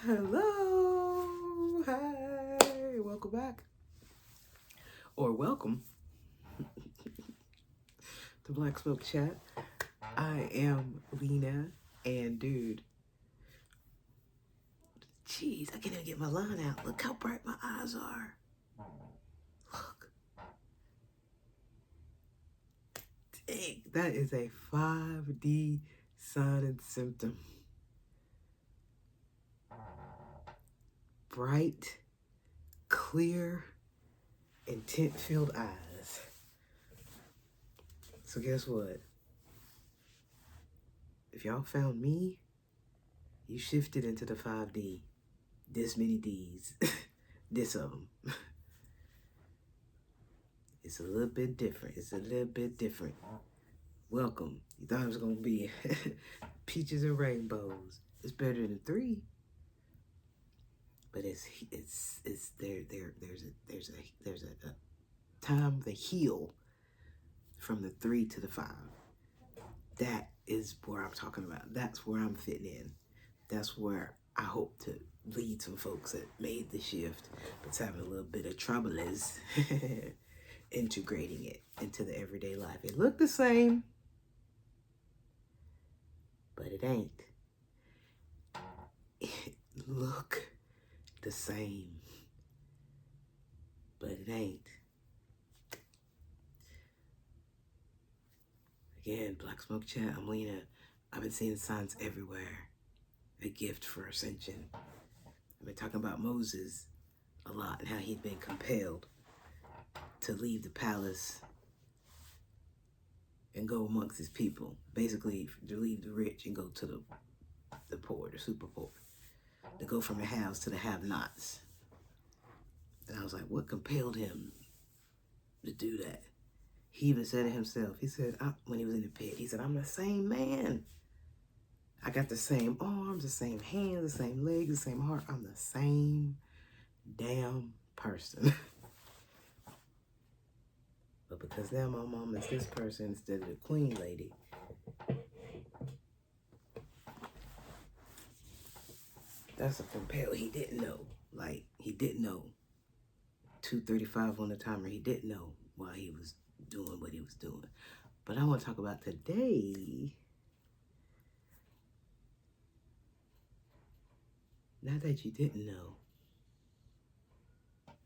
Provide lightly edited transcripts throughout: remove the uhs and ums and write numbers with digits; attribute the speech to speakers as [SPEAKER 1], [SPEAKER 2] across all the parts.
[SPEAKER 1] Hello, hi, welcome back, or welcome to Black Smoke Chat. I am Lena, and dude, jeez, I can't even get my line out. Look how bright my eyes are. Look, dang, that is a 5D sign and symptom. Bright, clear, intent-filled eyes. So guess what? If y'all found me, you shifted into the 5D. This many D's. This of them. It's a little bit different. It's a little bit different. Welcome. You thought it was gonna be peaches and rainbows. It's better than 3. But there's a time to heal from the 3 to the 5. That is where I'm talking about. That's where I'm fitting in. That's where I hope to lead some folks that made the shift, but's having a little bit of trouble is integrating it into the everyday life. It looked the same, but it ain't. It look the same, but it ain't. Again, Black Smoke Chat, I'm Lena. I've been seeing signs everywhere. A gift for ascension. I've been talking about Moses a lot and how he'd been compelled to leave the palace and go amongst his people. Basically, to leave the rich and go to the poor, the super poor. To go from the haves to the have-nots. And I was like, what compelled him to do that? He even said it himself. He said, when he was in the pit, he said, I'm the same man. I got the same arms, the same hands, the same legs, the same heart. I'm the same damn person. But because now my mom is this person instead of the queen lady, that's a compel. He didn't know. Like, he didn't know. 2:35 on the timer. He didn't know why he was doing what he was doing. But I want to talk about today. Not that you didn't know,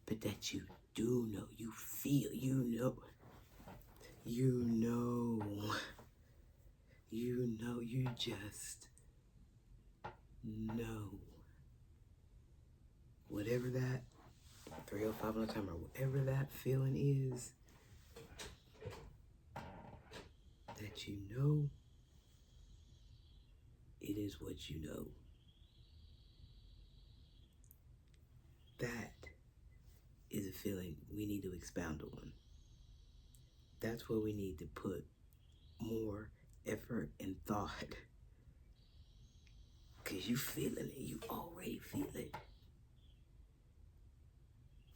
[SPEAKER 1] but that you do know. You feel, you know. You know. You know, you just know. Whatever that 3:05 on the timer, whatever that feeling is, that you know, it is what you know. That is a feeling we need to expound on. That's where we need to put more effort and thought. Because you feeling it. You already feel it.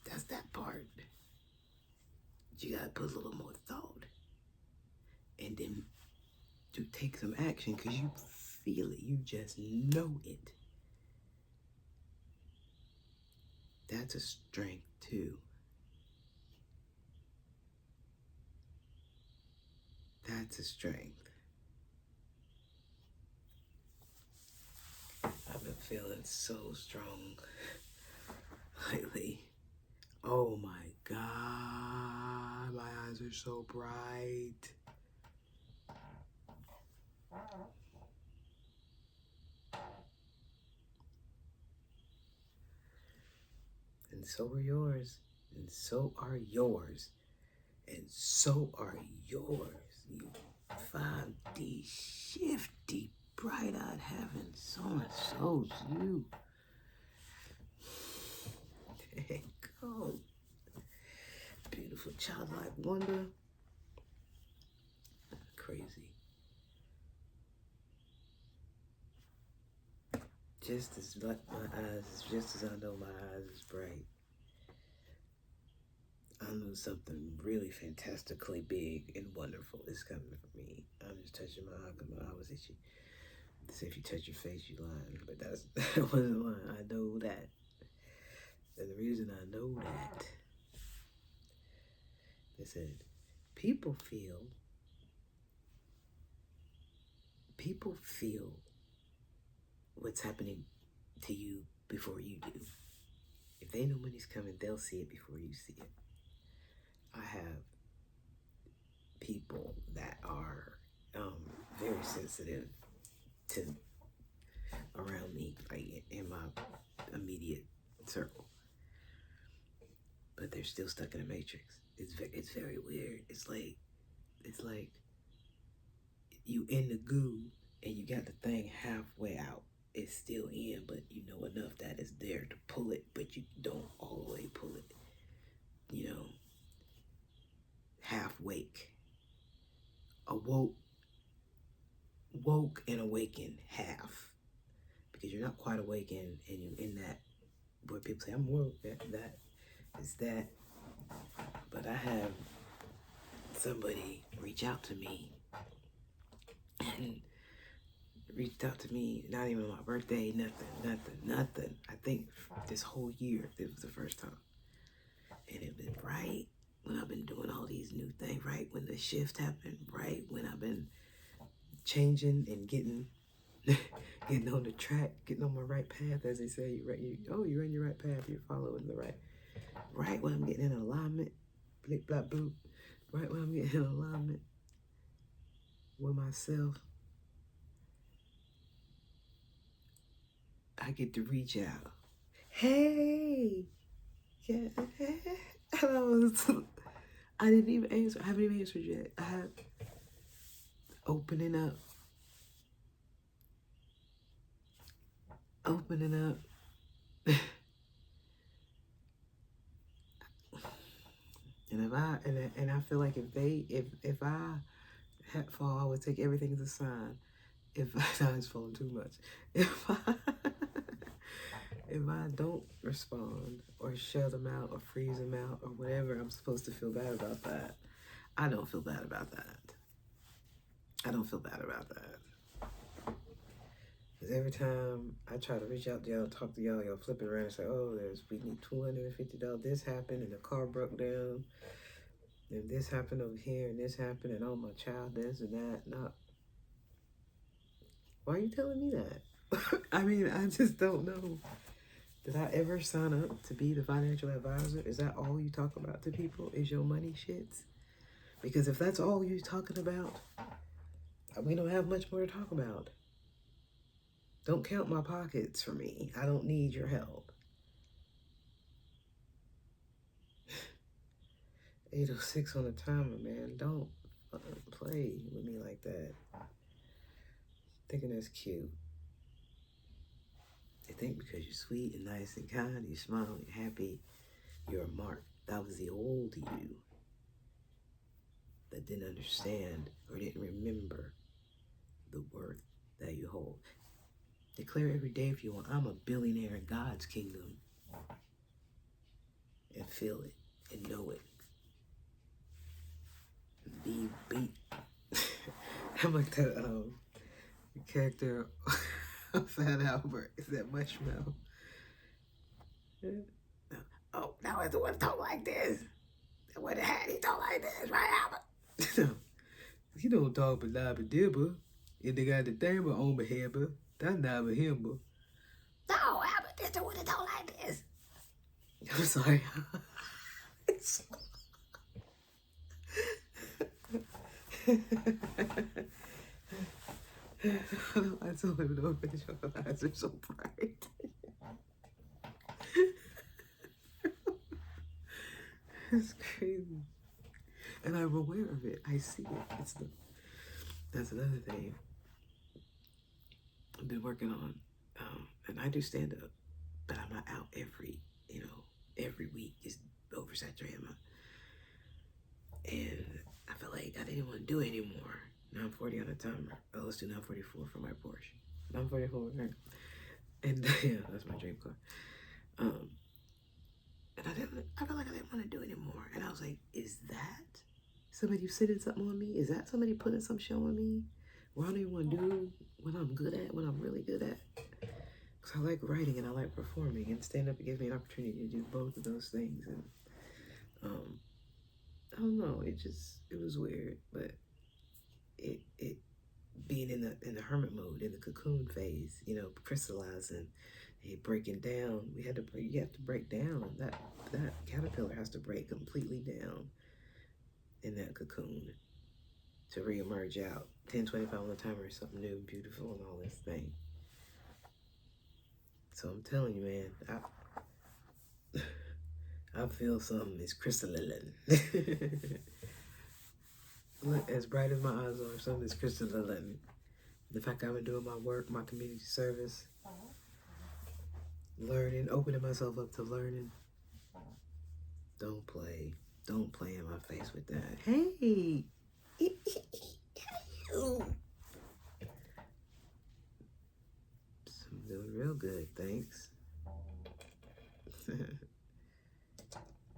[SPEAKER 1] That's that part. You got to put a little more thought. And then to take some action because you feel it. You just know it. That's a strength too. That's a strength. I've been feeling so strong lately. Oh my God, my eyes are so bright. And so are yours. And so are yours. And so are yours. You 5D shifty, bright-eyed heaven. So and so's you. There you go. Beautiful childlike wonder. Crazy. Just as my eyes, just as I know my eyes is bright. I know something really fantastically big and wonderful is coming for me. I'm just touching my eye because my eye was itchy. They say if you touch your face, you lying. But that wasn't lying. I know that. And the reason I know that, they said, people feel what's happening to you before you do. If they know money's coming, they'll see it before you see it. I have people that are very sensitive to around me, like in my immediate circle, but they're still stuck in a matrix. It's very weird. It's like you in the goo and you got the thing halfway out. It's still in, but you know enough that it's there to pull it, but you don't all the way pull it. You know, half wake, woke and awakened half, because you're not quite awakened, and you're in that where people say I'm woke. That is that. But I have somebody reach out to me, and reached out to me, not even on my birthday, nothing. I think this whole year, this was the first time. And it was right when I've been doing all these new things, right when the shift happened, right when I've been changing and getting on the track, getting on my right path, as they say. You're in your right path, you're following the right when I'm getting in alignment, blip, blop, bloop, right when I'm getting in alignment with myself, I get to reach out. Hey, yeah. I didn't even answer. I haven't even answered yet. I have opening up. And I feel like if I fall, I would take everything as a sign. If I was falling too much, if I don't respond or shut them out or freeze them out or whatever, I'm supposed to feel bad about that. I don't feel bad about that. Because every time I try to reach out to y'all, talk to y'all, y'all flip it around and say, oh, we need $250. This happened and the car broke down. And this happened over here and this happened and oh, my child, this and that. Not. Why are you telling me that? I mean, I just don't know. Did I ever sign up to be the financial advisor? Is that all you talk about to people? Is your money shits? Because if that's all you're talking about, we don't have much more to talk about. Don't count my pockets for me. I don't need your help. 8:06 on the timer, man. Don't play with me like that. Thinking that's cute. They think because you're sweet and nice and kind, you smile, you're happy, you're a mark. That was the old you that didn't understand or didn't remember the worth that you hold. Declare every day if you want, I'm a billionaire in God's kingdom. And feel it and know it. Be I'm like that character of Fat Albert. Is that Marshmallow? Oh, now I want to talk like this. What the hell he talk like this, right, Albert? You don't talk but Naba Dibba. And they got the thing on my head, but that's Naba Himba. No, Albert, this the one that talk like this. I'm sorry. I don't even know if your eyes are so bright. It's crazy. And I'm aware of it. I see it. That's another thing I've been working on. And I do stand up, but I'm not out every week. It's oversaturated. And I feel like I didn't want to do it anymore. 9:40 on the timer. Oh, let's do 9:44 for my Porsche. 9:44. And yeah, that's my dream car. And I felt like I didn't want to do it anymore. And I was like, is that somebody sending something on me? Is that somebody putting some show on me? Why don't you want to do what I'm good at, what I'm really good at. Because I like writing and I like performing, and stand-up gives me an opportunity to do both of those things. And I don't know, it was weird, but it being in the hermit mode, in the cocoon phase, crystallizing, breaking down. You have to break down. That caterpillar has to break completely down in that cocoon to reemerge out. 10:25 on the timer is something new and beautiful and all this thing. So I'm telling you, man, I feel something is crystalline. Look, as bright as my eyes are, something is crystalline. The fact I've been doing my work, my community service, learning, opening myself up to learning. Don't play in my face with that. Hey, I'm doing real good, thanks.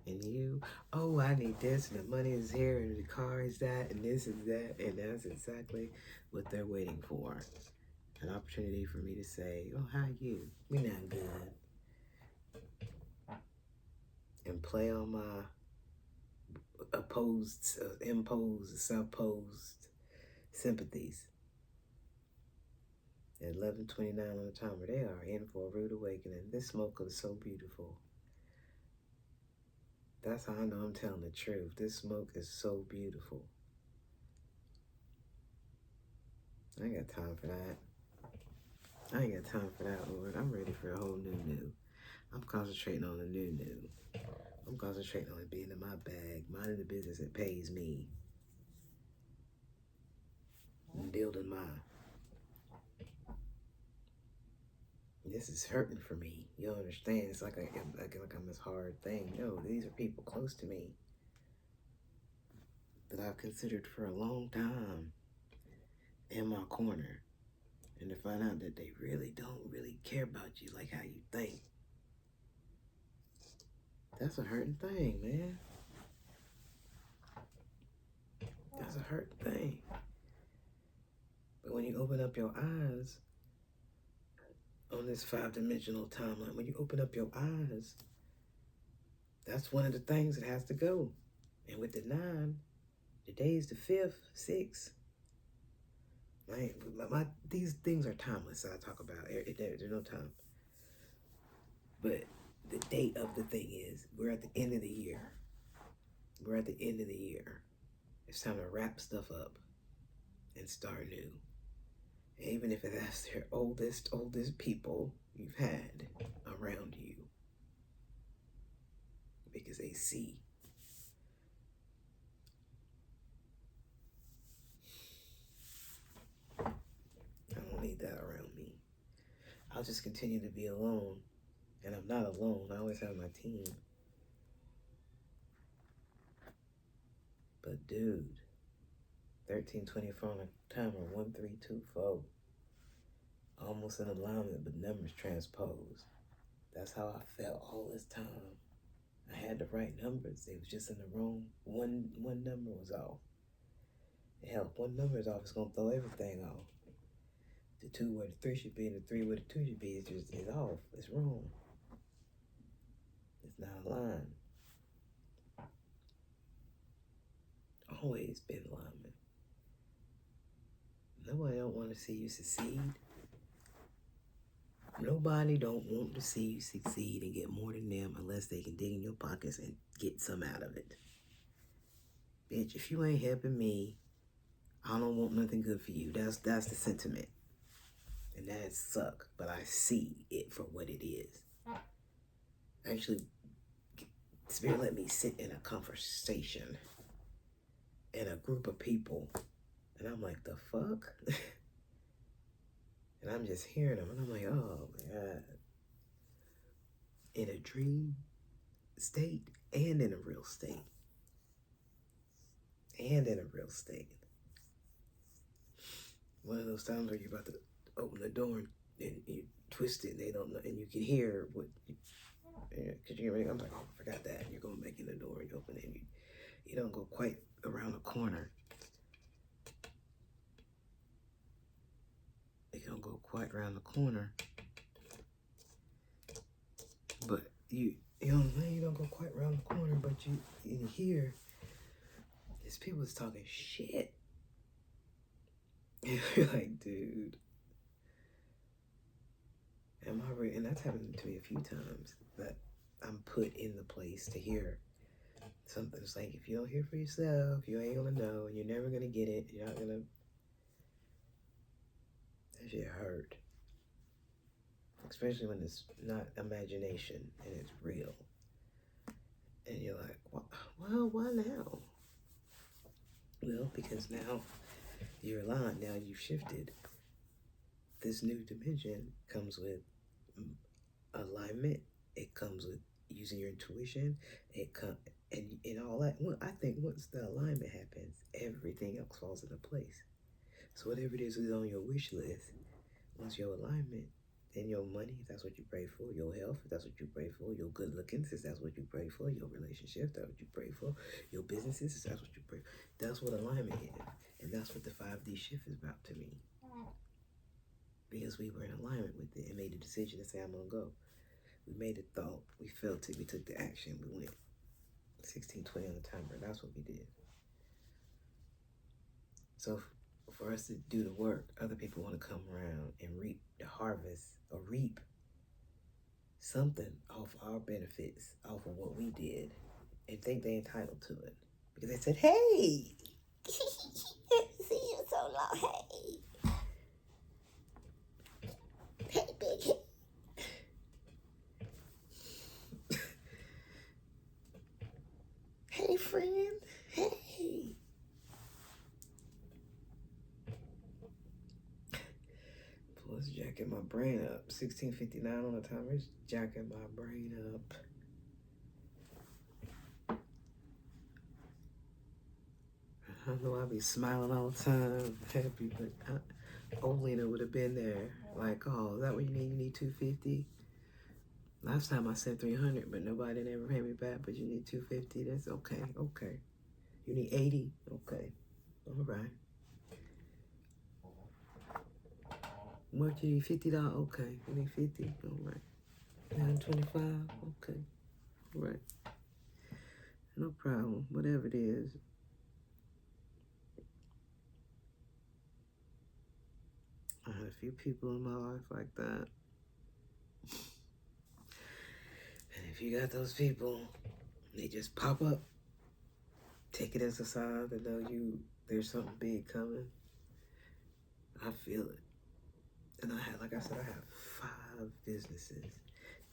[SPEAKER 1] And you, oh, I need this, and the money is here, and the car is that, and this is that, and that's exactly what they're waiting for. An opportunity for me to say, oh, how you? We not good. And play on my imposed, self-posed sympathies. At 11:29 on the timer, they are in for a rude awakening. This smoke is so beautiful. That's how I know I'm telling the truth. This smoke is so beautiful. I ain't got time for that. I ain't got time for that, Lord. I'm ready for a whole new. I'm concentrating on the new. I'm concentrating on it being in my bag, minding the business that pays me, and building mine. This is hurting for me. You don't understand. It's like I'm this hard thing. No, these are people close to me that I've considered for a long time in my corner. And to find out that they really don't really care about you like how you think. That's a hurting thing, man. That's a hurting thing. But when you open up your eyes on this 5-dimensional timeline, when you open up your eyes, that's one of the things that has to go. And with the 9, today's the 5th, 6th. These things are timeless that I talk about. There's no time. But the date of the thing is, we're at the end of the year. We're at the end of the year. It's time to wrap stuff up and start new. And even if that's their oldest people you've had around you. Because they see. I don't need that around me. I'll just continue to be alone. And I'm not alone. I always have my team. But dude, 13:24 on the timer, 1324. Almost in alignment, but numbers transposed. That's how I felt all this time. I had the right numbers. They was just in the wrong. One number was off. Hell, one number is off. It's gonna throw everything off. The 2 where the 3 should be and the 3 where the 2 should be is off. It's wrong. It's not aligned. Always been alignment. Nobody don't want to see you succeed. Nobody don't want to see you succeed and get more than them unless they can dig in your pockets and get some out of it. Bitch, if you ain't helping me, I don't want nothing good for you. That's the sentiment. And that suck, but I see it for what it is. Actually, Spirit let me sit in a conversation in a group of people, and I'm like, the fuck? And I'm just hearing them, and I'm like, oh my God. In a dream state and in a real state. And in a real state. One of those times where you're about to open the door and you twist it and they don't know, and you can hear what, because you're I'm like, oh, I forgot that. And you're going back in the door and you open it and you don't go quite around the corner. quite around the corner. But you know what I'm saying? You don't go quite around the corner, but you in here, there's people that's talking shit. And you're like, dude. Am I ready? And that's happened to me a few times, that I'm put in the place to hear something. It's like, if you don't hear for yourself, you ain't gonna know, and you're never gonna get it. You're not gonna. That shit hurt. Especially when it's not imagination and it's real. And you're like, well, why now? Well, because now you're aligned. Now you've shifted. This new dimension comes with alignment. It comes with using your intuition. And all that. Well, I think once the alignment happens, everything else falls into place. So whatever it is on your wish list, once your alignment, then your money, if that's what you pray for, your health, if that's what you pray for, your good lookings, if that's what you pray for, your relationship, that's what you pray for, your businesses, if that's what you pray for. That's what alignment is. And that's what the 5D shift is about to me. Because we were in alignment with it and made a decision to say, I'm going to go. We made a thought, we felt it, we took the action, we went. 1620 on the timer, that's what we did. So for us to do the work, other people want to come around and reap the harvest or reap something off our benefits, off of what we did, and think they're entitled to it. Because they said, hey, see you so long, hey, big head. Hey, friend, hey. Plus jacking my brain up. 16:59 on the timer. It's jacking my brain up. I know I be smiling all the time, happy, but old Lena would have been there. Like, oh, is that what you need? You need 250? Last time I said 300, but nobody ever paid me back. But you need 250. That's okay. Okay. You need 80. Okay. All right. What you need? $50. Okay. You need 50. All right. 925. Okay. All right. No problem. Whatever it is. I had a few people in my life like that. And if you got those people, they just pop up. Take it as a sign to know there's something big coming. I feel it. And like I said, I have 5 businesses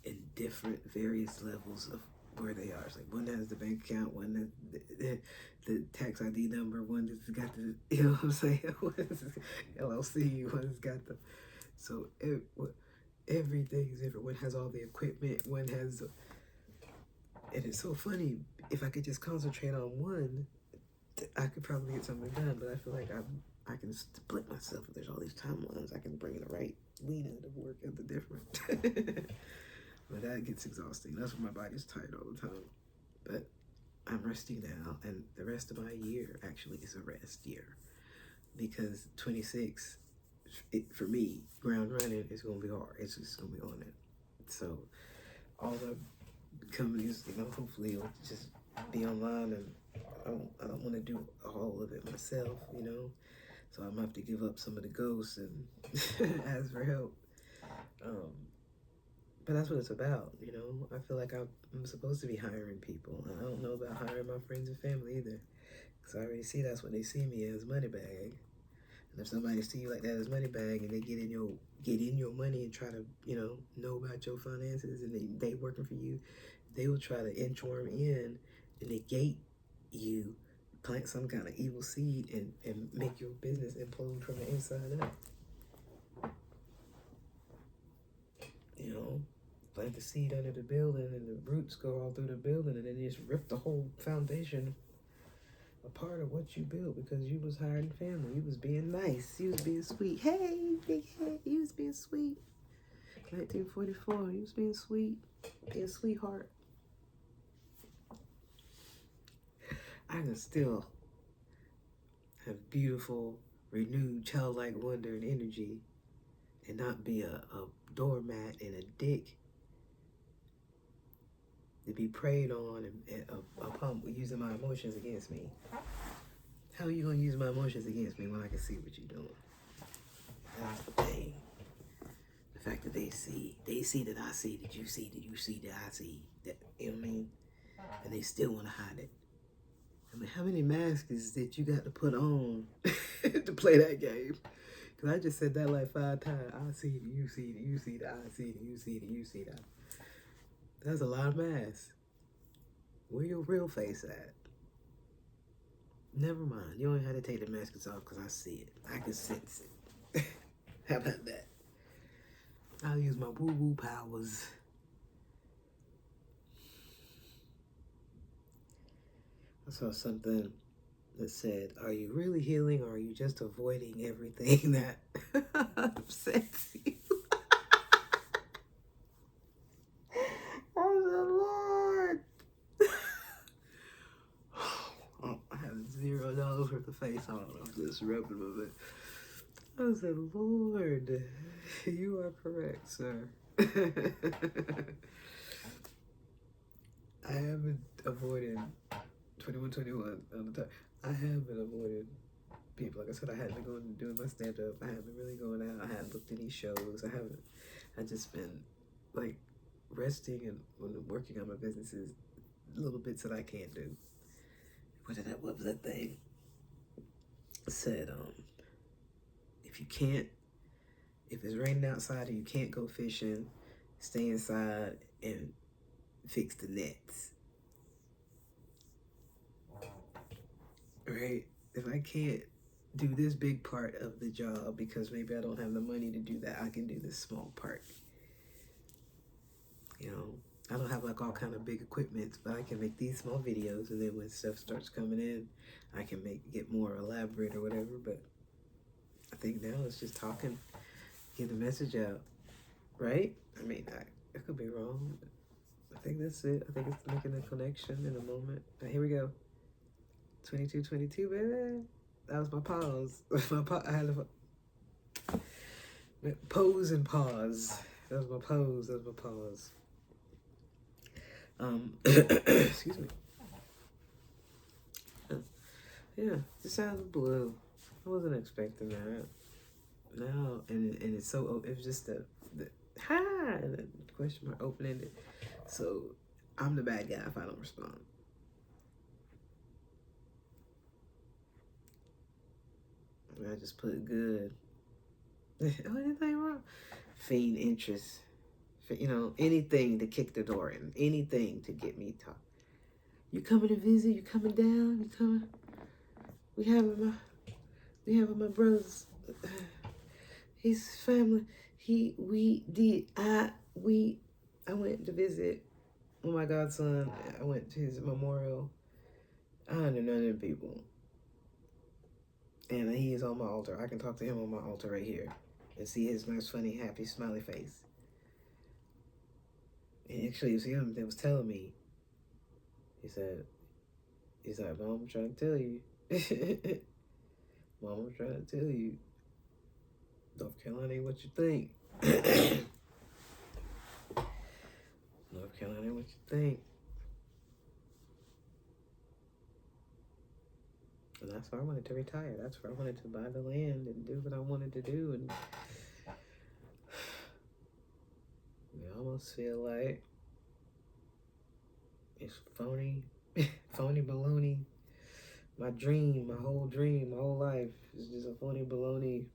[SPEAKER 1] in different various levels of where they are. It's like one has the bank account, one has the tax ID number, one that's got the, you know what I'm saying? One is LLC, one has got the, so everything is different. One has all the equipment, one has, and it's so funny, if I could just concentrate on one, I could probably get something done, but I feel like I can split myself. If there's all these timelines, I can bring the right Lena to work at the different. But that gets exhausting. That's why my body's tired all the time. But I'm resting now, and the rest of my year actually is a rest year. Because 26, for me, ground running is going to be hard. It's just going to be on it. So all the companies, hopefully will just be online, and I don't want to do all of it myself, So I'm going to have to give up some of the ghosts and ask for help. But that's what it's about, I feel like I'm supposed to be hiring people. And I don't know about hiring my friends and family either. Because I already see that's what they see me as, money bag. And if somebody see you like that as money bag, and they get in your money and try to, know about your finances, and they working for you, they will try to inchworm in and negate you, plant some kind of evil seed, and make your business implode from the inside out. Plant the seed under the building, and the roots go all through the building, and then you just rip the whole foundation apart of what you built because you was hiring family. You was being nice. You was being sweet. Hey, big head. You was being sweet. 1944. You was being sweet. Being a sweetheart. I can still have beautiful, renewed, childlike wonder and energy and not be a doormat and a dick to be preyed on and upon using my emotions against me. How are you going to use my emotions against me when I can see what you're doing? That's the thing. The fact that they see that I see, that you see that I see, that, you know what I mean? And they still want to hide it. I mean, how many masks did you got to put on to play that game? Because I just said that like 5 times. I see that, you see that, you see that, I see that, you see that, you see that. That's a lot of masks. Where your real face at? Never mind. You don't have to take the masks off because I see it. I can sense it. How about that? I'll use my woo-woo powers. I saw something that said, are you really healing or are you just avoiding everything that upsets you? Oh, the Lord. Oh, I have $0 worth of face on. I'm just rubbing a bit. I said, Lord, you are correct, sir. I haven't avoided 2121 on the time. I have been avoiding people. Like I said, I hadn't been going and doing my stand-up. I haven't really going out. I hadn't looked at any shows. I just been like resting and working on my businesses, little bits that I can't do. What was that thing? It said, if it's raining outside and you can't go fishing, stay inside and fix the nets. Right? If I can't do this big part of the job because maybe I don't have the money to do that, I can do this small part. You know, I don't have like all kind of big equipment, but I can make these small videos, and then when stuff starts coming in, I can get more elaborate or whatever. But I think now it's just talking, get the message out, right? I mean, I could be wrong. I think that's it. I think it's making a connection in a moment. But here we go. 2222, baby. That was my pause. I had a pose and pause. That was my pose. That was my pause. Excuse me. Yeah, just sounds blue. I wasn't expecting that. No, and it's so, it was just the and the question mark open-ended. So I'm the bad guy if I don't respond. I just put good. Oh, anything wrong? Feign interest. You know, anything to kick the door in. Anything to get me talk. You coming to visit? You coming down? You coming? We having my brother's his family. I went to visit my godson. I went to his memorial. I don't know none of them people. And he is on my altar. I can talk to him on my altar right here and see his nice, funny, happy, smiley face. And actually, it was him that was telling me. He's like, Mom, I'm trying to tell you. Mom, I'm trying to tell you. North Carolina ain't what you think. North Carolina ain't what you think. And that's where I wanted to retire. That's where I wanted to buy the land and do what I wanted to do. And I almost feel like it's phony, phony baloney. My dream, my whole life is just a phony baloney.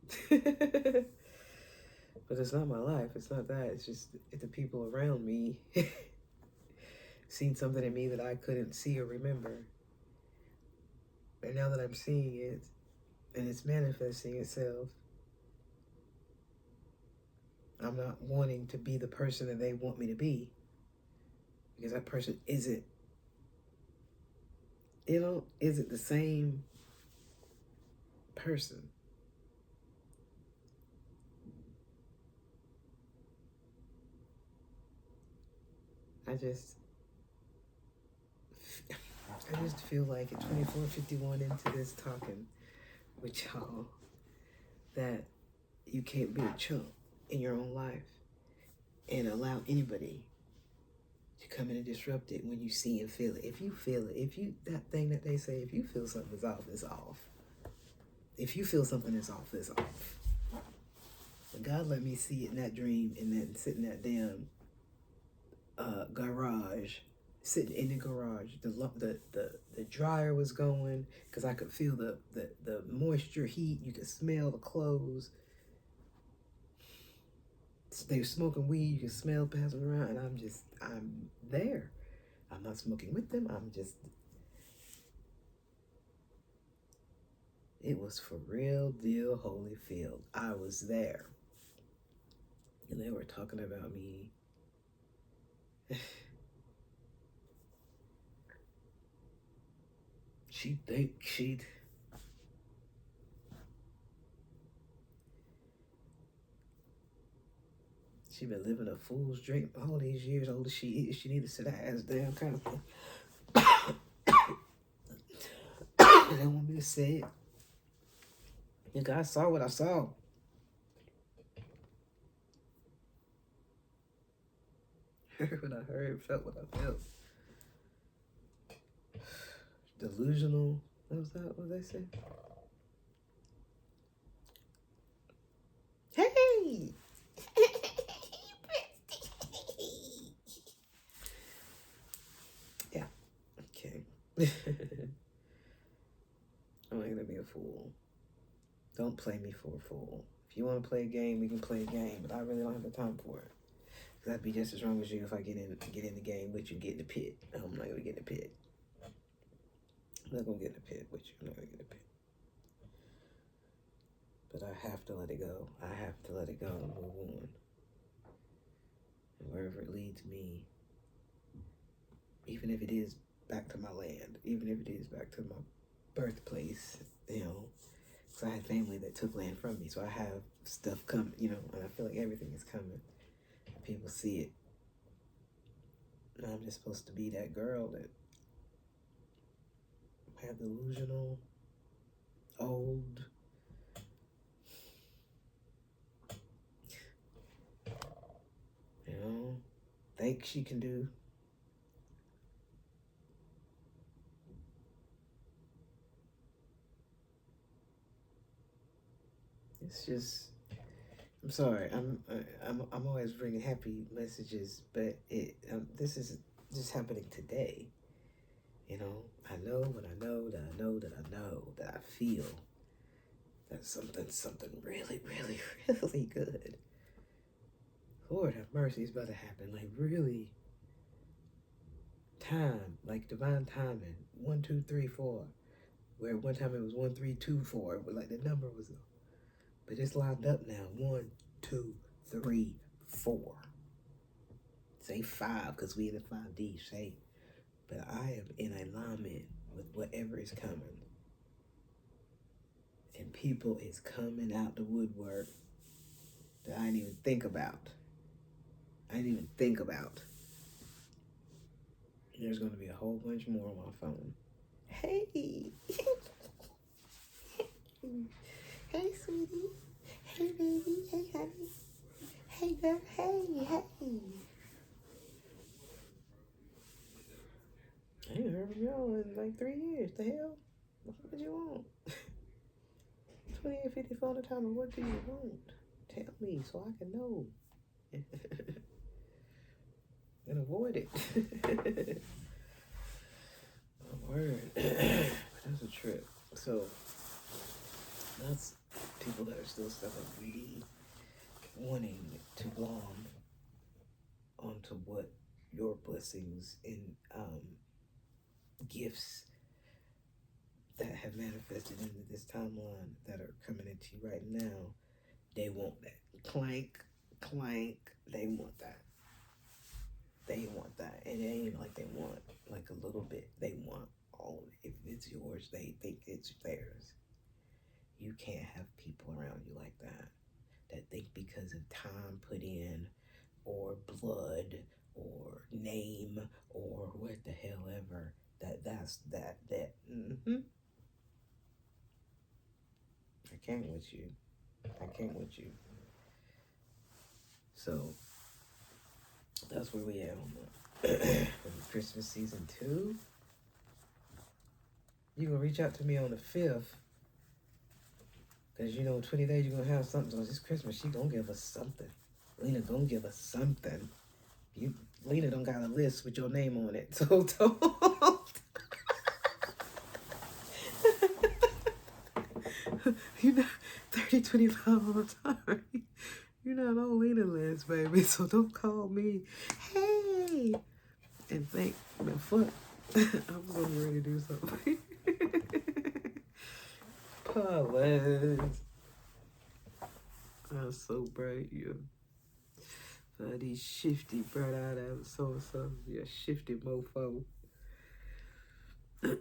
[SPEAKER 1] But it's not my life. It's not that. It's just the people around me seen something in me that I couldn't see or remember. And now that I'm seeing it, and it's manifesting itself, I'm not wanting to be the person that they want me to be. Because that person isn't the same person. I just feel like at 24:51 into this talking with y'all that you can't be a chump. in your own life and allow anybody to come in and disrupt it when you see and feel it. If you feel it, that thing that they say, if you feel something is off, it's off. If you feel something is off, it's off. But God let me see it in that dream and then sit in that damn garage, sitting in the garage. The dryer was going because I could feel the moisture, heat. You could smell the clothes. They were smoking weed. You could smell passing around, and I'm there. I'm not smoking with them. It was for real deal Holyfield. I was there. And they were talking about me. She been living a fool's dream all these years. Old as she is, she need to sit her ass down, kind of thing. They want me to say it. Nigga, I saw what I saw. Heard what I heard, felt what I felt. Delusional. What was that? What did they say? Hey! Yeah. Okay. I'm not gonna be a fool. Don't play me for a fool. If you want to play a game, we can play a game, but I really don't have the time for it. Cause I'd be just as wrong as you if I get in the game with you, get in the pit. I'm not gonna get in the pit. I'm not gonna get in the pit with you. I'm not gonna get in the pit. But I have to let it go. I have to let it go and move on. And wherever it leads me, even if it is back to my land, even if it is back to my birthplace, you know, because I had family that took land from me, so I have stuff coming, you know, and I feel like everything is coming. People see it. And I'm just supposed to be that girl that had delusional, old, you know, think she can do. It's just, I'm sorry. I'm always bringing happy messages, but this is just happening today. You know, I know what I know that I know that I know that I feel that something really, really, really good. Lord have mercy is about to happen. Like really, time, like divine timing. 1, 2, 3, 4. Where one time it was 1, 3, 2, 4. But like the number was, but it's lined up now. 1, 2, 3, 4. Say 5 because we in the 5D. Say, but I am in alignment with whatever is coming, and people is coming out the woodwork that I didn't even think about. There's going to be a whole bunch more on my phone. Hey. Hey, sweetie. Hey, baby. Hey, honey. Hey, girl. Hey. I ain't heard from y'all in like 3 years. The hell? What do you want? 2854 the time. What do you want? Tell me so I can know. And avoid it. Oh, word. That's a trip. So that's people that are still stuck on greedy, wanting to belong onto what your blessings and gifts that have manifested into this timeline that are coming into you right now. They want that. Clank, they want that. They want that. And it ain't even like they want like a little bit. They want all of it. If it's yours, they think it's theirs. You can't have people around you like that think because of time put in or blood or name or what the hell ever, that's that. I can't with you. So that's where we at on the Christmas season 2. You gonna reach out to me on the 5th. Cause you know, 20 days you're gonna have something. So this Christmas, she gonna give us something. Lena gonna give us something. Lena don't got a list with your name on it. So don't. You're not 30, 25 all the time. You're not on Lena list, baby. So don't call me. Hey, and think the fuck. I'm gonna ready to do something. Pause. I'm so bright, you. These shifty bright eyed out so you're shifty mofo. You're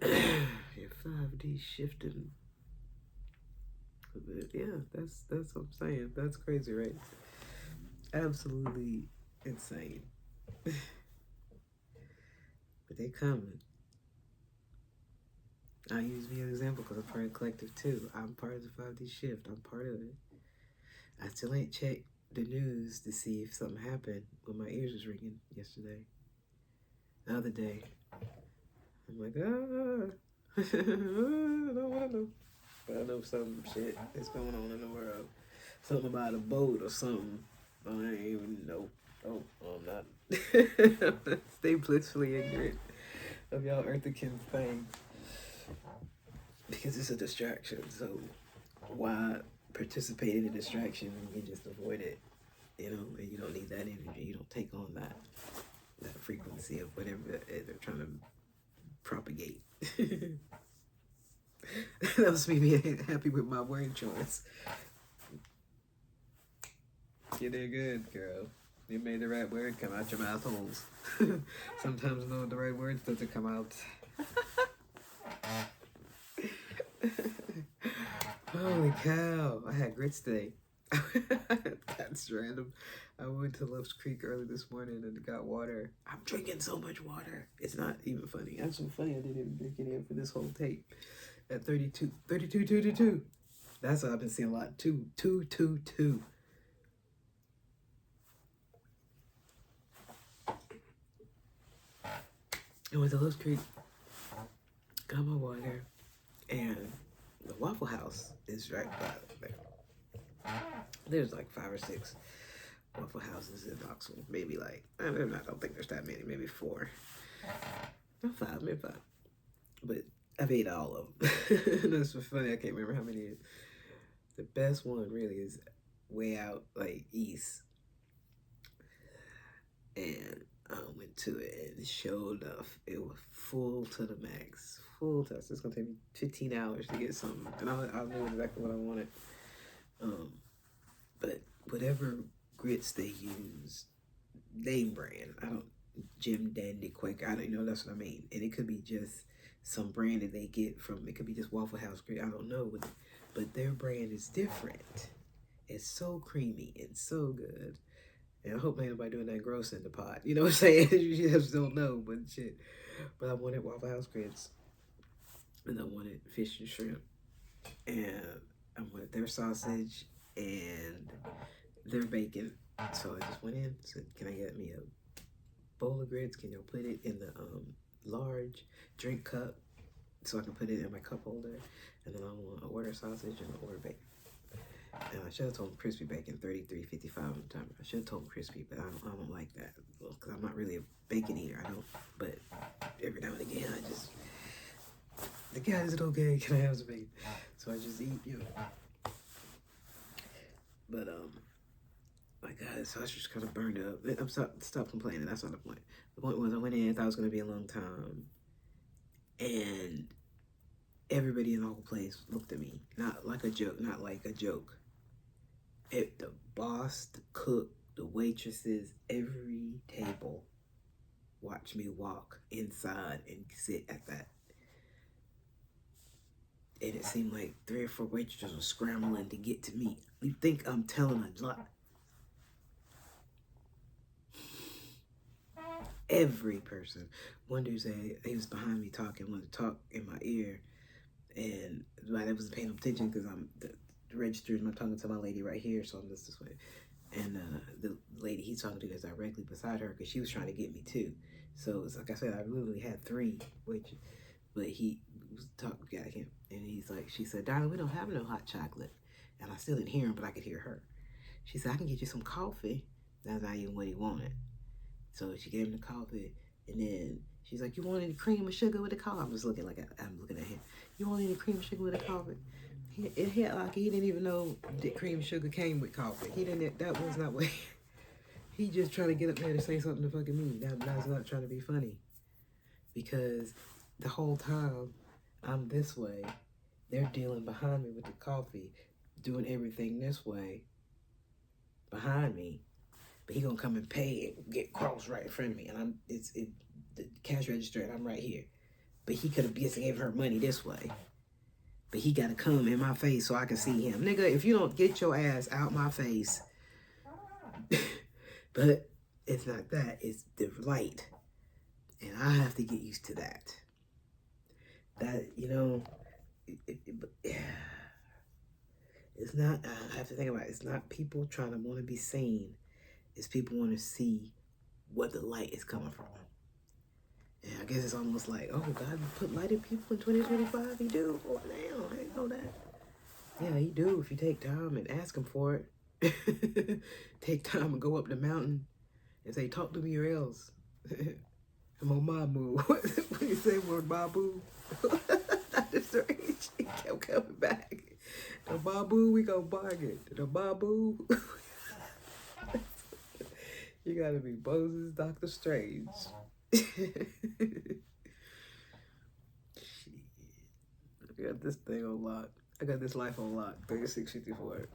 [SPEAKER 1] 5D shifting. Yeah, that's what I'm saying. That's crazy, right? Absolutely insane. But they coming. I use me as an example because I'm part of the collective too. I'm part of the 5D shift. I'm part of it. I still ain't checked the news to see if something happened when my ears was ringing yesterday. The other day. I'm like, I don't want to know. But I know some shit is going on in the world. Something about a boat or something. I ain't even know. Oh, I'm not. Stay blissfully ignorant of y'all Earthicans thing. Because it's a distraction. So why participate in a distraction when you just avoid it? You know, and you don't need that energy. You don't take on that frequency of whatever they're trying to propagate. That was me being happy with my word choice. You did good, girl. You made the right word come out your mouth holes. Sometimes no, the right words doesn't come out. Holy cow. I had grits today. That's random. I went to Love's Creek early this morning and got water. I'm drinking so much water. It's not even funny. That's so funny. I didn't even drink any for this whole tape. At 32. That's what I've been seeing a lot. 2. I went to Love's Creek, got my water, and the Waffle House is right by there. There's like 5 or 6 Waffle Houses in Knoxville. Maybe like, I don't think there's that many, maybe 4. Not 5, maybe 5. But I've ate all of them. That's so funny, I can't remember how many it is. The best one really is way out like east. And I went to it and sure enough, it was full to the max. Full to, so it's gonna take me 15 hours to get something. And I knew exactly what I wanted. But whatever grits they use, name brand. I don't, Jim Dandy Quaker, I don't know, that's what I mean. And it could be just some brand that they get from, it could be just Waffle House grit, I don't know. But their brand is different. It's so creamy and so good. And I hope ain't nobody doing that gross in the pot. You know what I'm saying? You just don't know, but shit. But I wanted Waffle House grits. And I wanted fish and shrimp. And I wanted their sausage and their bacon. So I just went in, said, can I get me a bowl of grits? Can y'all put it in the large drink cup so I can put it in my cup holder? And then I want to order sausage and I order bacon. And I should have told him crispy bacon, $33.55 on the time. I should have told him crispy, but I don't like that because I'm not really a bacon eater. I don't. But every now and again, I just, the guy, is it okay? Can I have some bacon? So I just eat, you know. But my God, so I was just kind of burned up. I'm stop complaining. That's not the point. The point was I went in, I thought it was gonna be a long time, and everybody in the whole place looked at me, not like a joke. The boss, the cook, the waitresses, every table watched me walk inside and sit at that. And it seemed like 3 or 4 waitresses were scrambling to get to me. You think I'm telling a lie? Every person. One dude said he was behind me talking, wanted to talk in my ear, and I wasn't paying attention because I'm the register is my talking to my lady right here, so I'm just this way. And the lady he's talking to is directly beside her because she was trying to get me too. So it's like I said, I literally had three, but he was talking at him, and he's like, she said, "Darling, we don't have no hot chocolate," and I still didn't hear him, but I could hear her. She said, "I can get you some coffee." That's not even what he wanted. So she gave him the coffee, and then she's like, "You want any cream or sugar with the coffee?" I'm just looking like I'm looking at him. "You want any cream or sugar with the coffee?" He didn't even know that cream sugar came with coffee. He didn't. That was not what. He just trying to get up there to say something to fucking me. That's not trying to be funny, because the whole time I'm this way, they're dealing behind me with the coffee, doing everything this way behind me. But he gonna come and pay and get cross right in front of me, and the cash register, and I'm right here. But he could have just gave her money this way. But he gotta come in my face so I can see him. Nigga, if you don't get your ass out my face. But it's not that, it's the light. And I have to get used to that. That, it's not, I have to think about it. It's not people trying to want to be seen. It's people want to see what the light is coming from. And I guess it's almost like, oh, God put light in people in 2025? He do? Oh, damn, I didn't know that. Yeah, he do if you take time and ask him for it. Take time and go up the mountain and say, "Talk to me or else." I'm on my move. What do you say, word Babu? That is strange. He kept coming back. The Babu, we gonna bargain. The Babu. You gotta be Moses, Dr. Strange. Shit. I got this thing on lock. I got this life on lock. 3654.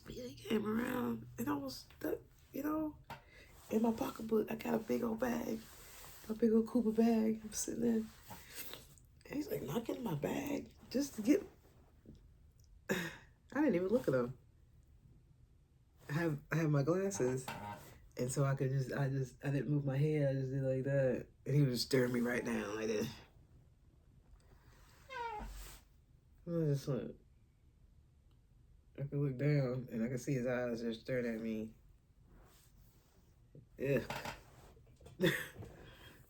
[SPEAKER 1] Yeah, he came around and I was stuck, in my pocketbook. I got a big old bag, a big old Cooper bag. I'm sitting there. And he's like, "Not getting my bag. Just to get." I didn't even look at him. I have my glasses. And so I didn't move my head. I just did like that. And he was just staring me right down like that. I just went. I could look down and I could see his eyes just staring at me. Yeah.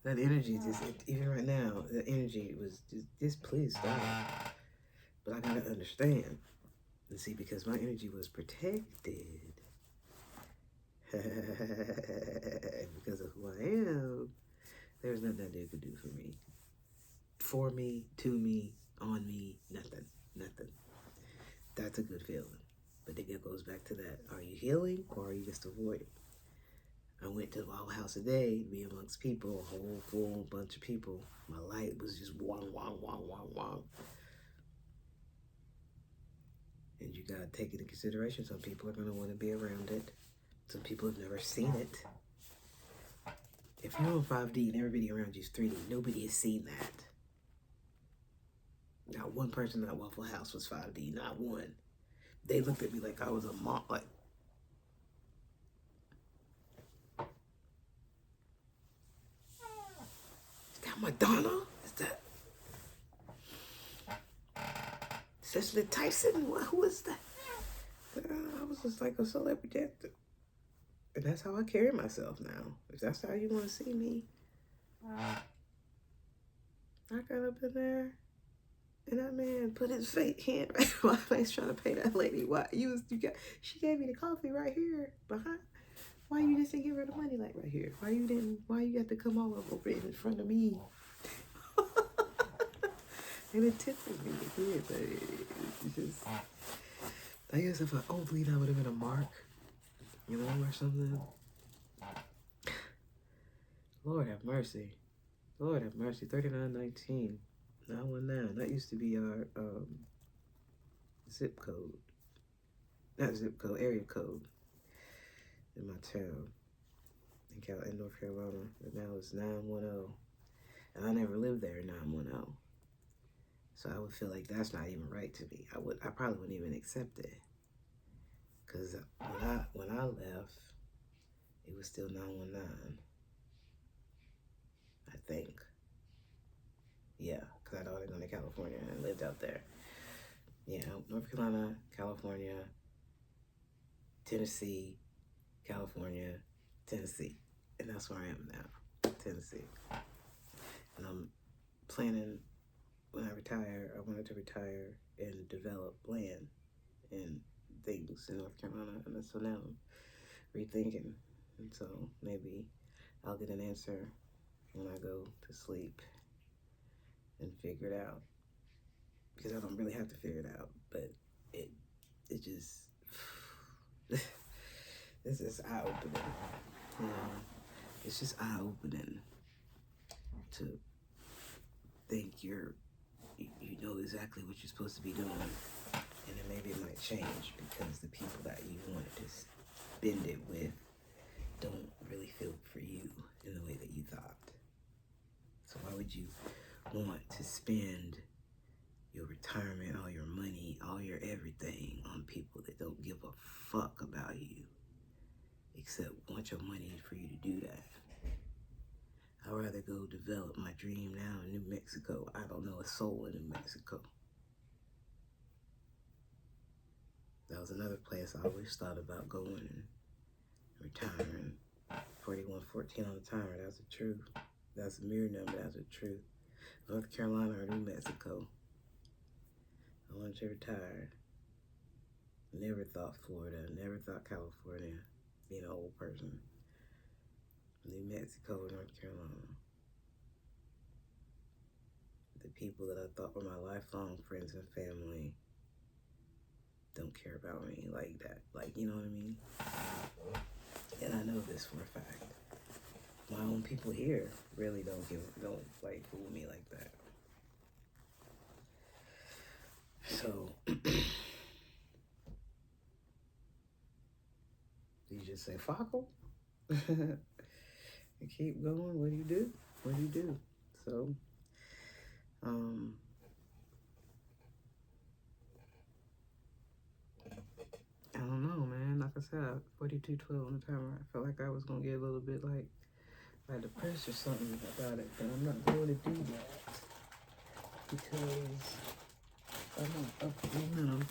[SPEAKER 1] That energy even right now, the energy was just please stop. But I gotta understand. And see, because my energy was protected. Because of who I am, there's nothing that they could do for me. For me, to me, on me, nothing. That's a good feeling. But then it goes back to that. Are you healing or are you just avoiding? I went to the Wild House today to be amongst people, a whole full bunch of people. My light was just wong, wong, wong, wong, wong. And you gotta take it into consideration. Some people are gonna want to be around it. Some people have never seen it. If you're on 5D and everybody around you is 3D, nobody has seen that. Not one person at Waffle House was 5D, not one. They looked at me like I was a mom. Like, is that Madonna? Is that Cecily Tyson? Who is that? I was just like a celebrity actor. And that's how I carry myself now. If that's how you want to see me. I got up in there. And that man put his fake hand right on my face trying to pay that lady. She gave me the coffee right here behind. Why you just didn't give her the money like right here? Why you got to come all over in front of me? And it tickled me. It did, but it's just, I guess if I overly that would have been a mark, or something. Lord have mercy. Lord have mercy. 3919. 919. That used to be our zip code. Not zip code, area code in my town in North Carolina. But now it's 910. And I never lived there in 910. So I would feel like that's not even right to me. I probably wouldn't even accept it. Because when I left, it was still 919. I think. Yeah, because I'd already gone to California and lived out there. Yeah, North Carolina, California, Tennessee, California, Tennessee. And that's where I am now, Tennessee. And I'm planning, when I retire, I wanted to retire and develop land and things in North Carolina. And so now I'm rethinking. And so maybe I'll get an answer when I go to sleep and figure it out. Because I don't really have to figure it out, but it just, it's just eye-opening. You know, it's just eye-opening to think you know exactly what you're supposed to be doing, and then maybe it might change because the people that you wanted to spend it with don't really feel for you in the way that you thought. So why would you want to spend your retirement, all your money, all your everything on people that don't give a fuck about you, except want your money for you to do that? I'd rather go develop my dream now in New Mexico. I don't know a soul in New Mexico. That was another place I always thought about going and retiring. 4114 on the timer, that's the truth. That's a mirror number, that's the truth. North Carolina or New Mexico. I wanted to retire. Never thought Florida, never thought California, being an old person. New Mexico or North Carolina. The people that I thought were my lifelong friends and family don't care about me like that. Like, you know what I mean? And I know this for a fact. My own people here really don't like fool me like that. So you just say, "Fuckle," and keep going. What do you do? What do you do? So, I don't know, man. Like I said, 4212 on the timer. I felt like I was gonna get a little bit like depressed or something about it, but I'm not going to do that because I'm on upward momentum,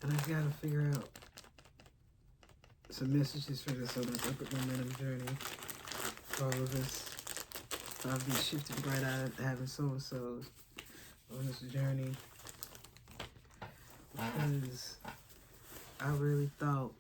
[SPEAKER 1] and I gotta figure out some messages for this on this upward momentum journey. For all of us, I'll be shifted right out of having so-and-sos on this journey, because I really thought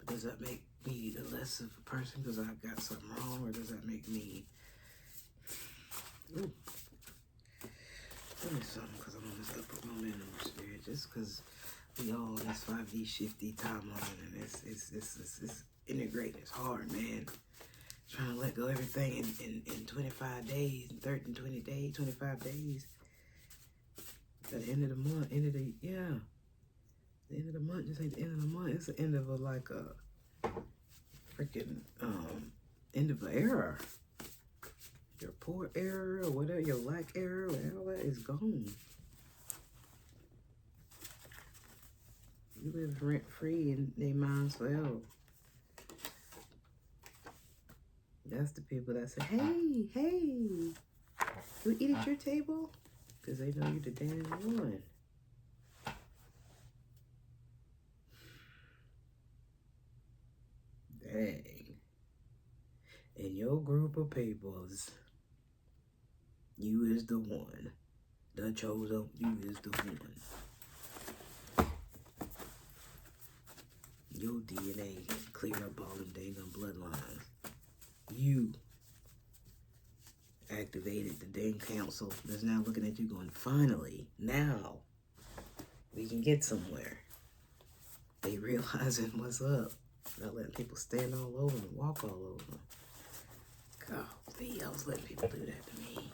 [SPEAKER 1] does that make me less of a person because I got something wrong, or does that make me, ooh, tell me something, because I'm on this upward momentum spirit, just because we all on this 5D shifty timeline, and it's integrating. It's hard, man. Trying to let go of everything in 25 days, 30, 20 days, 25 days. At the end of the month, the end of the month, just ain't the end of the month. It's the end of a freaking end of an era. Your poor era or whatever, your lack era, all that is gone. You live rent free in their minds forever. That's the people that say, hey, you eat at your table? Because they know you're the damn one. Dang. In your group of peoples, you is the one. The chosen, you is the one. Your DNA clear up all them dang bloodlines. You activated the dang council that's now looking at you going, finally, now we can get somewhere. They realizing what's up. Not letting people stand all over and walk all over them. God, I was letting people do that to me.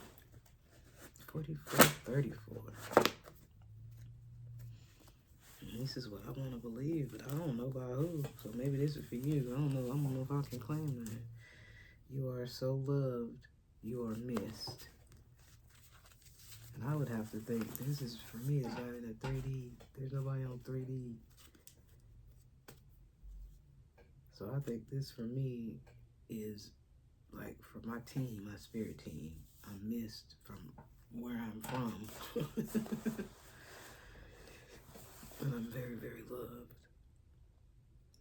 [SPEAKER 1] 44, 34. And this is what I want to believe, but I don't know by who. So maybe this is for you. I don't know if I can claim that. You are so loved. You are missed. And I would have to think, this is, for me, it's not in a 3D. There's nobody on 3D. So I think this for me is like for my team, my spirit team. I'm missed from where I'm from. And I'm very, very loved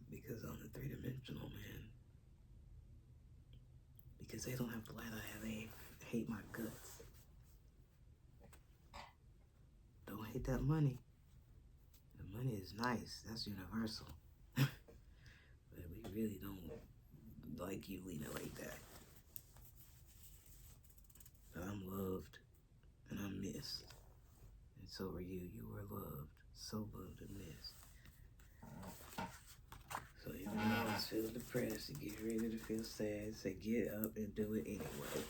[SPEAKER 1] because I'm a three-dimensional man. Because they don't have the light I have. They hate my guts. Don't hate that money. The money is nice. That's universal. But we really don't like you, Lena, like that. But I'm loved and I'm missed. And so are you. You are loved. So loved and missed. So even though I was feeling depressed and get ready to feel sad, say get up and do it anyway.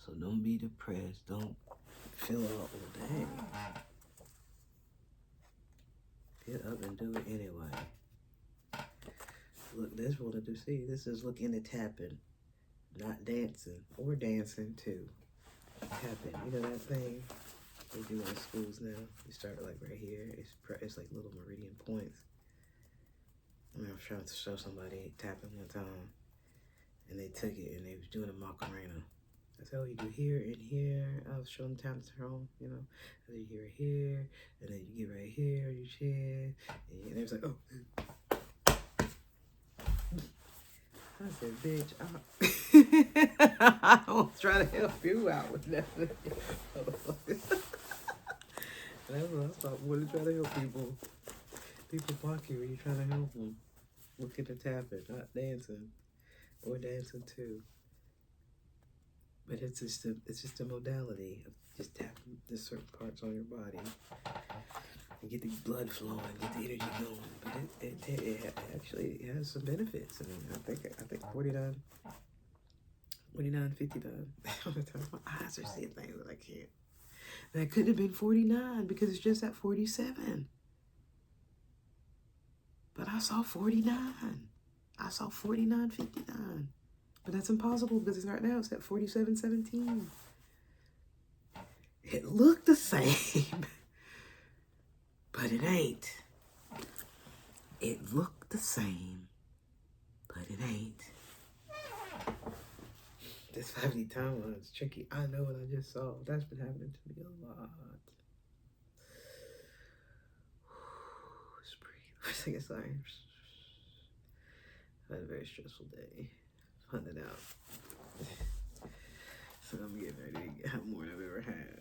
[SPEAKER 1] So don't be depressed. Don't feel all dang. Get up and do it anyway. Look, this one to see. This is looking at tapping, not dancing, or dancing too. Tapping. You know that thing they do in schools now? You start like right here. It's like little meridian points. I mean, I was trying to show somebody tapping one time, and they took it and they was doing a Macarena. I said, oh, you do here and here. I was showing them time to turn, you know. And then you get right here, and then you get right here on your chin, and they was like, oh. I said, bitch, I don't try to help you out with that. That's what I thought. What to try to help people. People block you when you're trying to help them. Look at the tapping, not dancing, or dancing too. But it's just a modality of just tapping the certain parts on your body and get the blood flowing, get the energy going. But it actually has some benefits. I mean, I think 49, 59. My eyes are seeing things that I can't. That could have been 49 because it's just at 47. But I saw 49. I saw 49.59. But that's impossible because right now it's at 47.17. It looked the same, but it ain't. It looked the same, but it ain't. This 5D timeline is tricky. I know what I just saw. That's been happening to me a lot. Just breathe. First thing, sorry. I had a very stressful day. Finding out. So I'm getting ready to have more than I've ever had.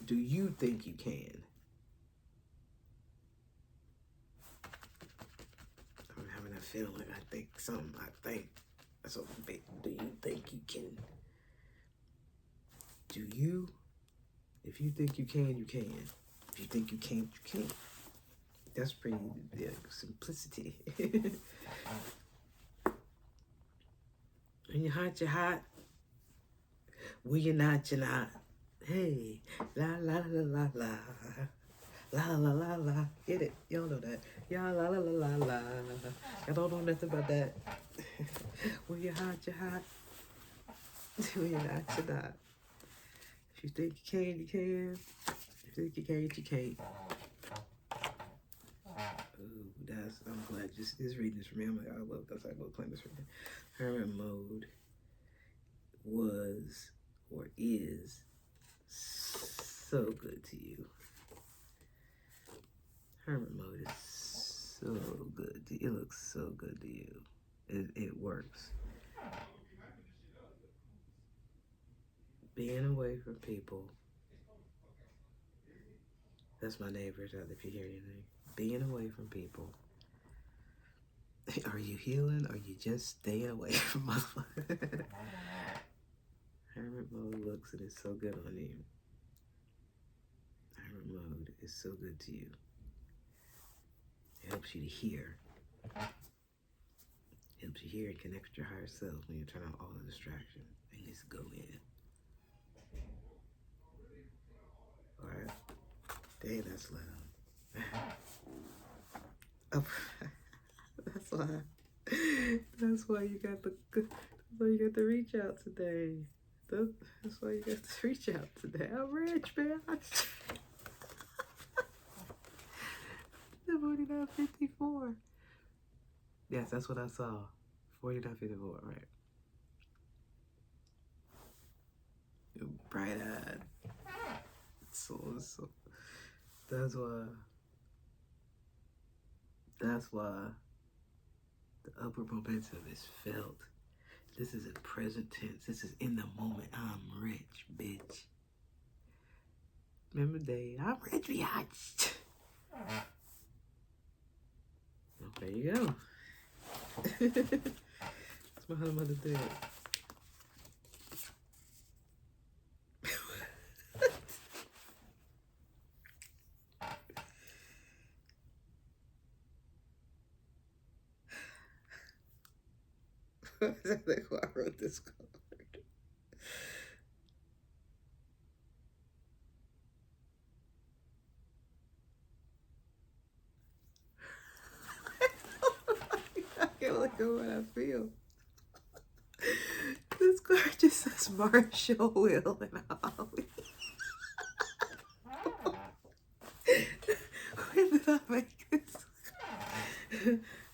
[SPEAKER 1] Do you think you can? I'm having that feeling. I think. So do you think you can? Do you? If you think you can, you can. If you think you can't, you can't. That's pretty simplicity. When you're hot, you're hot. When you're not, you're not. Hey, la la la la la. La la la la. Get it? Y'all know that. Y'all la la la la la. Y'all don't know nothing about that. When you're hot, you're hot. When you're not, you're not. If you think you can, you can. If you think you can't, you can't. Ooh, I'm glad just reading this for me. I'm like, I love this. I love playing this for me. Hermit mode was or is so good to you. Hermit mode is so good. It looks so good to you. It works. Being away from people. That's my neighbors out if you hear anything. Being away from people. Are you healing or are you just staying away from motherfuckers? Hermit mode looks and it's so good on you. Hermit mode is so good to you. It helps you to hear. It helps you hear and connect with your higher self when you turn out all the distraction and just go in. Alright? Dang, that's loud. Oh, that's why you got the reach out today. That's why you got the reach out today. I'm rich, man. The 49.54. Yes, that's what I saw. 4954, right? Bright-eyed. So. That's why. That's why the upward momentum is felt. This is in present tense. This is in the moment. I'm rich, bitch. Remember day, I'm rich, biatch. Well, there you go. That's my mother did. That's why I wrote this card. I can't look at what I feel. This card just says Marshall, Will, and Holly. When did I make this?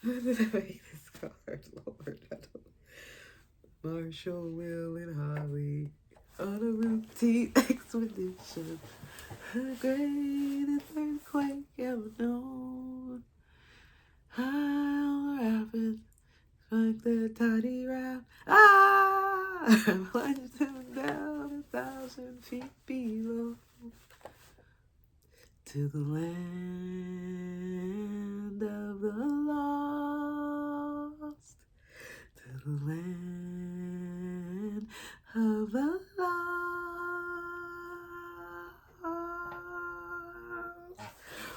[SPEAKER 1] When did I make this card, Lord? I don't. Marshall, Will, and Holly on a routine expedition. The greatest earthquake ever known. How rapid, like the tiny raft. Ah! Plunged him down 1,000 feet below. To the land of the lost. To the land of the lost.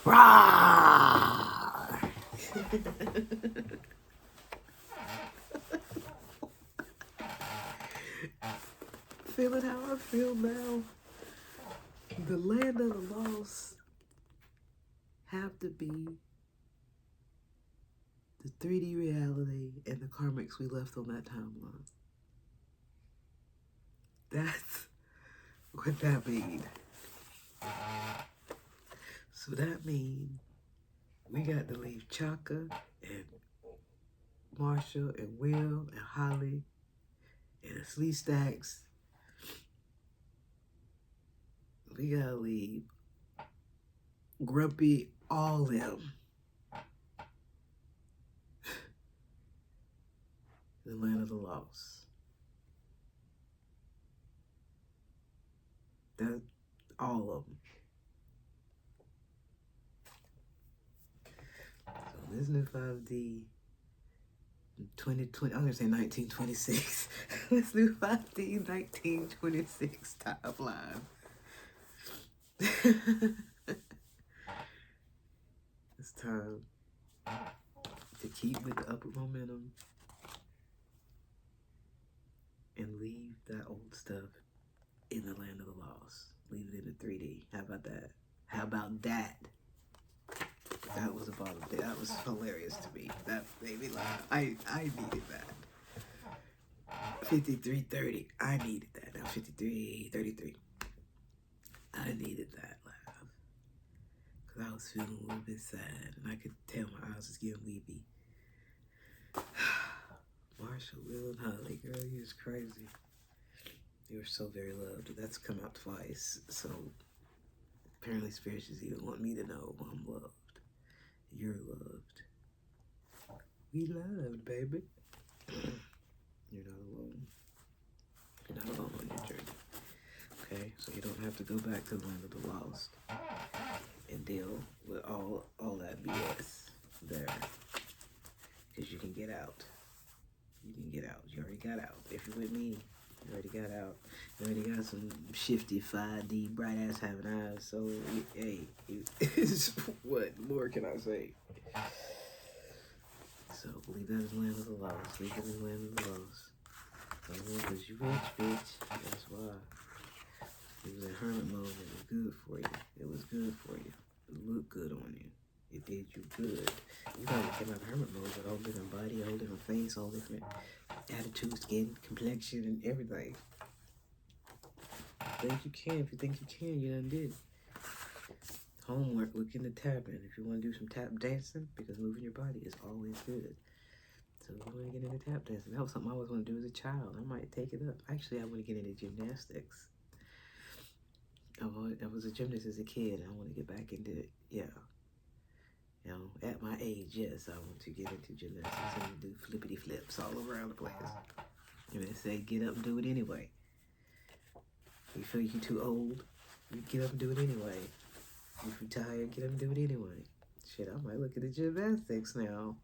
[SPEAKER 1] Rawr! Feeling how I feel now. The land of the lost have to be the 3D reality and the karmics we left on that timeline. That's what that means. So that means we got to leave Chaka and Marshall and Will and Holly and the Slee Stacks. We gotta leave Grumpy, all them. The land of the lost. That's all of them. So this new 5D 2020, I'm gonna say 1926. This new 5D 1926 timeline. It's time to keep with the upward momentum and leave that old stuff in the land of the lost. Leave it in the 3D. How about that? How about that? That was about it. That was hilarious to me. That made me laugh. I needed that. 53:30. I needed that. Now 53:33. I needed that laugh. Because I was feeling a little bit sad. And I could tell my eyes was getting weepy. Marshall, Will, and Holly, girl, you was crazy. You were so very loved. That's come out twice. So apparently spirits just even want me to know I'm loved. You're loved. We loved, baby. You're not alone. You're not alone on your journey. Okay, so you don't have to go back to the land of the lost and deal with all that BS there. Because you can get out. You can get out. You already got out. If you're with me, you already got out. You already got some shifty 5D bright ass having eyes. So hey, what more can I say? So leave that in the land of the lost. Leave it in the land of the lost. Because you rich, bitch. That's why. It was in hermit mode and it was good for you. It was good for you. It looked good on you. It did you good. You probably came out of hermit mode with a whole different body, a whole different face, all different attitude, skin, complexion, and everything. Think you can. If you think you can, you done did. Homework, look into tapping. If you want to do some tap dancing, because moving your body is always good. So I want to get into tap dancing. That was something I always wanted to do as a child. I might take it up. Actually, I want to get into gymnastics. I was a gymnast as a kid, and I want to get back into it. Yeah. You know, at my age, yes, I want to get into gymnastics and do flippity flips all around the place. And they say, get up and do it anyway. You feel you're too old, you get up and do it anyway. If you're tired, get up and do it anyway. Shit, I might look at the gymnastics now.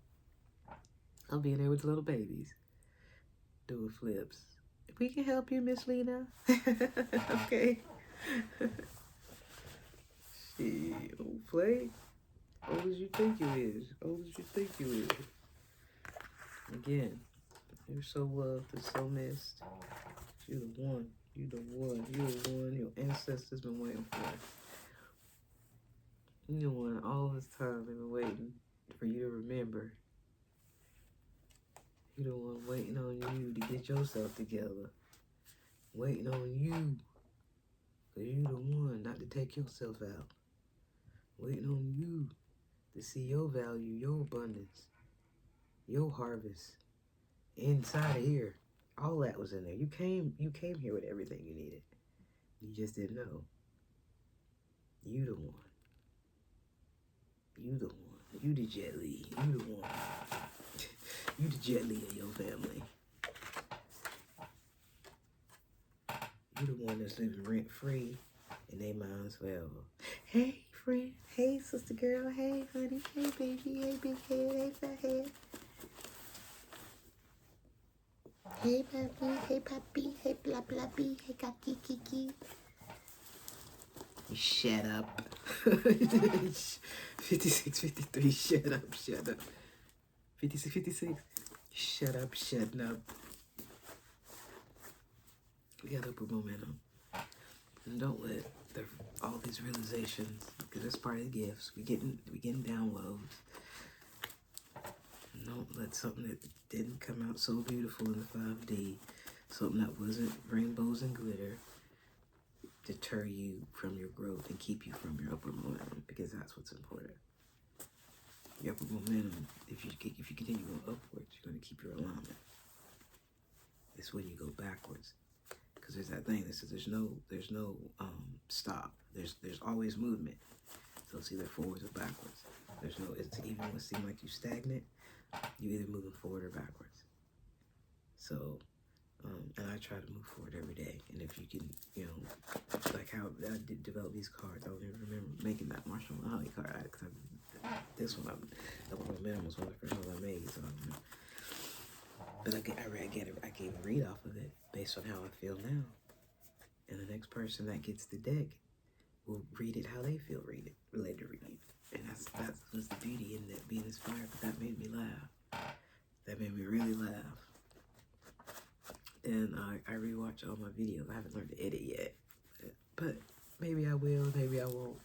[SPEAKER 1] I'll be in there with the little babies doing flips. We can help you, Miss Lena. Okay. Shit, don't play. Old as you think you is. Old as you think you is. Again, you're so loved and so missed. You're the one. You the one. You the one your ancestors been waiting for. You the one all this time they've been waiting for you to remember. You the one waiting on you to get yourself together. Waiting on you. Cause you the one not to take yourself out. Waiting on you to see your value, your abundance, your harvest inside of here. All that was in there. You came here with everything you needed. You just didn't know. You the one. You the one. You the Jet Li. You the one. You the Jet Li of your family. You the one that's living rent free and they minds forever. Hey friend. Hey sister girl. Hey honey. Hey baby. Hey big head. Hey fat head. Hey papi. Hey papi. Hey blah blah bee. Hey kaki kiki. Shut up. 56, 53, shut up, shut up. 56, 56, shut up, shutting up. We got upward momentum. And don't let all these realizations, because that's part of the gifts. We getting downloads. And don't let something that didn't come out so beautiful in the 5D, something that wasn't rainbows and glitter, deter you from your growth and keep you from your upward momentum, because that's what's important. Your upward momentum, if you continue going upwards, you're going to keep your alignment. It's when you go backwards, because there's that thing that says there's no stop. There's always movement. So it's either forwards or backwards. It's even when it seems like you're stagnant, you're either moving forward or backwards. So and I try to move forward every day. And if you can, like how I did develop these cards, I don't even remember making that Marshall Holly card. This one, Upward Momentum was one of the first ones I made. So, but I gave a read off of it based on how I feel now. And the next person that gets the deck will read it how they feel related to read. And that was the beauty in that, being inspired. But that made me laugh. That made me really laugh. And I rewatch all my videos. I haven't learned to edit yet, but maybe I will, maybe I won't.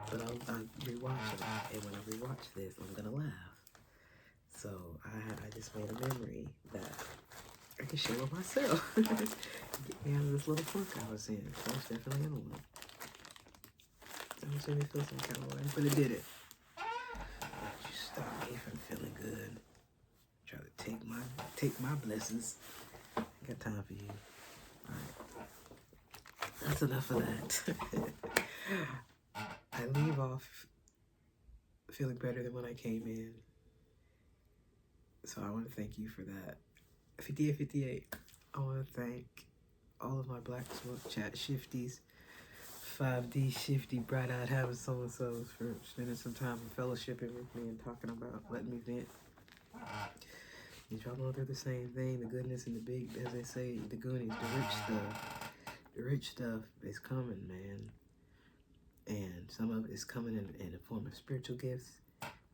[SPEAKER 1] But I'll rewatch it, and when I rewatch this, I'm gonna laugh. So I just made a memory that I can share with myself. Get me out of this little funk I was in. So I was definitely in one. That was making me feel some kind of way, but it did it. You stop me from feeling good. Try to take my blessings. Got time for you. Alright. That's enough of that. I leave off feeling better than when I came in. So I want to thank you for that. 58, 58. I want to thank all of my Black Smoke Chat shifties, 5D shifty, bright-eyed having so-and-sos for spending some time and fellowshipping with me and talking about, letting me vent. Did y'all know they're the same thing? The goodness and the big, as they say, the Goonies, the rich stuff. The rich stuff is coming, man. And some of it is coming in the form of spiritual gifts.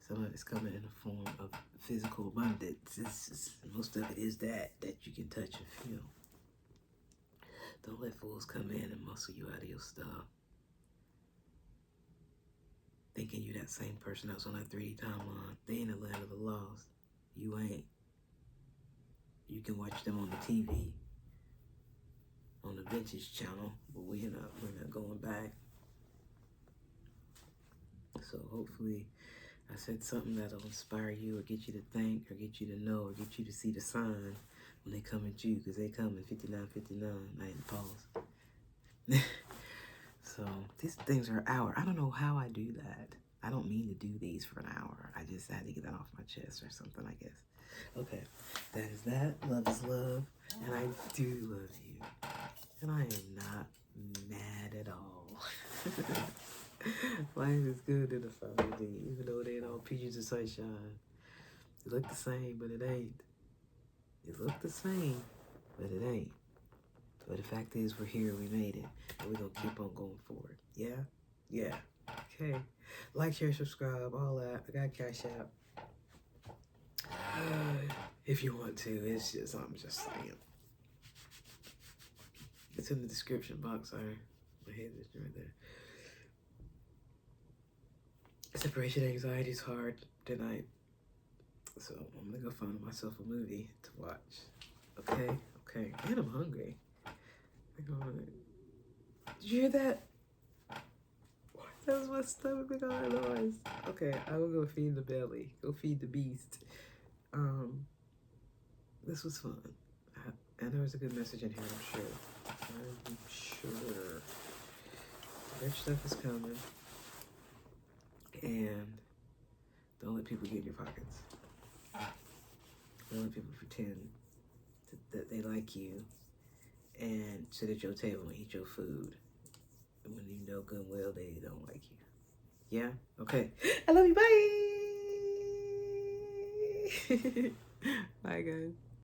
[SPEAKER 1] Some of it's coming in the form of physical abundance. Most of it is that you can touch and feel. Don't let fools come in and muscle you out of your stuff. Thinking you that same person that was on that 3D timeline. They in the land of the lost. You ain't. You can watch them on the TV, on the Vintage channel, but we're not going back. So hopefully I said something that'll inspire you or get you to think or get you to know or get you to see the sign when they come at you, because they come in 59:59. I had to pause. So these things are an hour. I don't know how I do that. I don't mean to do these for an hour. I just had to get that off my chest or something, I guess. Okay, that is that. Love is love. And I do love you. And I am not mad at all. Life is good in the family, even though they ain't all peaches and sunshine. It look the same, but it ain't. It look the same, but it ain't. But the fact is, we're here, we made it, and we're gonna keep on going forward. Yeah? Yeah. Okay. Like, share, subscribe, all that. I got Cash App. If you want to, it's just, I'm just saying. It's in the description box. Sorry, my head is right there. Separation anxiety is hard tonight, so I'm gonna go find myself a movie to watch. Okay, okay, and I'm hungry. Did you hear that? That was my stomach making all that noise. Okay, I will go feed the belly. Go feed the beast. This was fun, and there was a good message in here. I'm sure. The rich stuff is coming. And don't let people get in your pockets. Don't let people pretend that they like you and sit at your table and eat your food when you know good and well they don't like you. Yeah? Okay. I love you. Bye. Bye, guys.